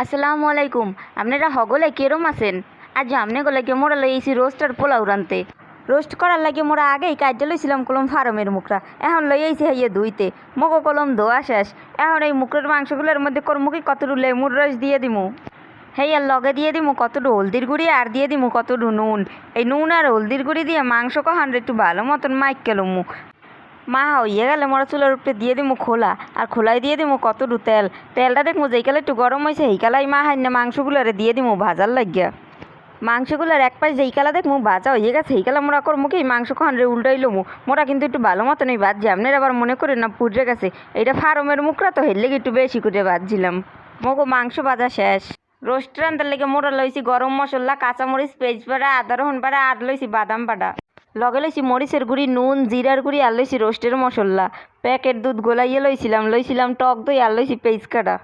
আসসালামু আলাইকুম। আপনারা হগলে কেরম আছেন? আজ আমনে গলে কে মোরা লইছি রোস্ট আর পোলাও রানতে। রোস্ট করার লাগে মোরা আগেই কাজে লইছিলাম কলম ফার্মের মুখরা, এখন লইয়াইছি হাইয়ে ধুইতে। মগো কলম ধোয়া শেষ। এখন এই মুখের মাংসগুলোর মধ্যে কর্মুকি কতটু লেমুর রস দিয়ে দিমু, হেই আর লগে দিয়ে দিমু কতটু হলদির গুঁড়ি আর দিয়ে দিমু কতটু নুন। এই নুন আর হলদির গুঁড়ি দিয়ে মাংস কহান একটু ভালো মতন মাইক কেলমু। মা হইয়ে গেলে মোরা চুলার উপরে দিয়ে দিমু খোলা, আর খোলাই দিয়ে দিমু কতটু তেল। তেলটা দেখমু যেইকালে একটু গরম হয়েছে সেইকালাই মা হাইনে মাংসগুলারে দিয়ে দিমু ভাজার লাগিয়া। মাংসগুলার এক পাশ যেইকালা দেখমু ভাজা হয়ে গেছে সেইকালা মোরা করমু কি মাংস খান রে উল্টাই লমু। মোরা কিন্তু একটু ভালো মতন এই ভাজি, আপনার আবার মনে করেন না পুড়ে গেছে। এইটা ফার্মের মুখরা তো হেললে একটু বেশি করে ভাজছিলাম। মগো মাংস ভাজা শেষ। রোস্ট রান্তার লেগে মোরা লইছি গরম মশলা, কাঁচামরিচ, পেঁয়াজ বাটা, আদা রসুন বাটা, আর লইছি বাদাম বাটা। লগে লইছি মরিচের গুঁড়ি, নুন, জিরার গুঁড়ি, আর লইছি রোস্টের মশলা। প্যাকেট দুধ গোলাইয়ে লইছিলাম টক দই, আর লইছি পেঁয়াজ কাটা।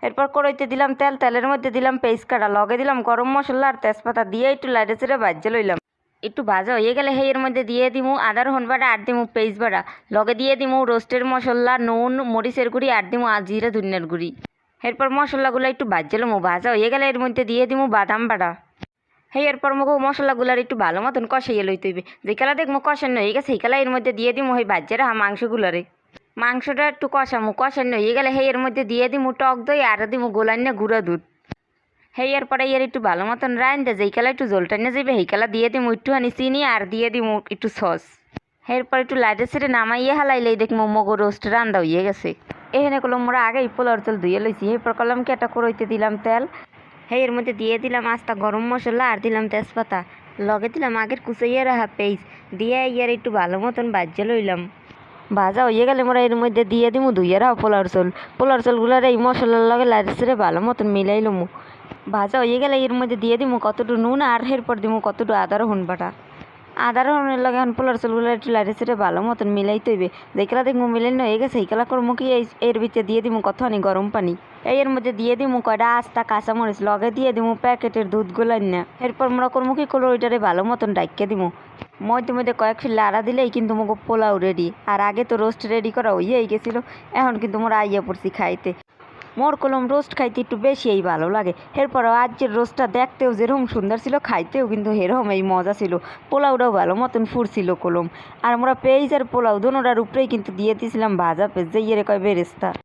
এরপর কড়াইতে দিলাম তেল, তেলের মধ্যে দিলাম পেঁয়াজ কাটা, লগে দিলাম গরম মশলা আর তেজপাতা দিয়ে একটু লাইটে চেড়ে ভাজতে লইলাম। একটু ভাজা হয়ে গেলে এর মধ্যে দিয়ে দিমু আদা রসুন বাটা, আর দিমু পেঁয়াজ বাটা। লগে দিয়ে দিমু রোস্টের মশলা, নুন, মরিচের গুঁড়ি, আর দিমু জিরা ধনিয়ার গুঁড়ি। এরপর মশলাগুলো একটু ভাজতে লমু। ভাজা হয়ে গেলে এর মধ্যে দিয়ে দিমু বাদাম বাটা। এরপর মুখ মশলাগুলার একটু ভালো মতন কষাইয়ে লইতে হইবে। যেকালা দেখমু কষানো হয়ে গেছে সেইকালা এর মধ্যে দিয়ে দিমু এই ভাজ্যের মাংসগুলারে। মাংসটা একটু কষানো হয়ে গেলে এর মধ্যে দিয়ে দিমু টক দই, আর দিমু গোলান্য গুঁড়া দুধ। এরপরে একটু ভালো মতন রাইন্দে যেইকালা একটু জল টাইনে যাবে সেইকালা দিয়ে দিমু একটুখানি চিনি, আর দিয়ে দিমু একটু সস। এরপর একটু লাইটে ছেড়ে নামাইয়ে হালাইলেই দেখমু মগো রোস্ট রান্না হয়ে গেছে। এখানে কলম মোরা আগেই পোলার তেল ধুয়ে লইছি। এরপর কলম কি একটা কড়াইতে দিলাম তেল। এর মধ্যে দিয়ে দিলাম আস্তা গরম মশলা, আর দিলাম তেজপাতা। লগে দিলাম আগের কুচাইয়ে রাখা পেঁয়াজ দিয়ে একটু ভালো মতন ভাজতে লইলাম। ভাজা হয়ে গেলে মোরা এর মধ্যে দিয়ে দিমু ধুইয়ে রাখা পোলার চালগুলার এই মশলার লগে লাইটে ভালো মতন মিলাই লমু। ভাজা হয়ে গেলে এর মধ্যে দিয়ে দিমু কতটু নুন, আর এরপর দিমু কতটু আদা রসুন বাটা। আদা রসুনের লগে এখন পোলার চালগুলো একটু লাইটে ভালো মতন মিলাইতে হইবে। যেইকালা দেখমু মিলাইন হয়ে গেছে সেইকালা করমু কি এর ভিতরে দিয়ে দিমু কতখানি গরম পানি। এর মধ্যে দিয়ে দিমু কয়টা আস্তা কাঁচামরিচ, লগে দিয়ে দিমু প্যাকেটের দুধ গোলাইন্না। এরপর মোরা করমু কি ওইটারে ভালো মতন ডাইকে দিমু। মধ্যে মধ্যে কয়েক ফির লাড়া দিলেই কিন্তু মোকে পোলাও রেডি। আর আগে তো রোস্ট রেডি করা হইয়াই গেছিলো, এখন কিন্তু মোরা আইয়া পড়ছি খাইতে। মোর কলম রোস্ট খাইতে একটু বেশিই ভালো লাগে। এরপরও আজকের রোস্টটা দেখতেও যেরকম সুন্দর ছিল, খাইতেও কিন্তু এরকম এই মজা ছিল। পোলাওটাও ভালো মতন ফুরছিল কলম। আর আমরা পেঁয়াজ আর পোলাও দোনোটার উপরেই কিন্তু দিয়ে দিয়েছিলাম ভাজা পেঁয়াজ, যে কয় বেরেস্তা।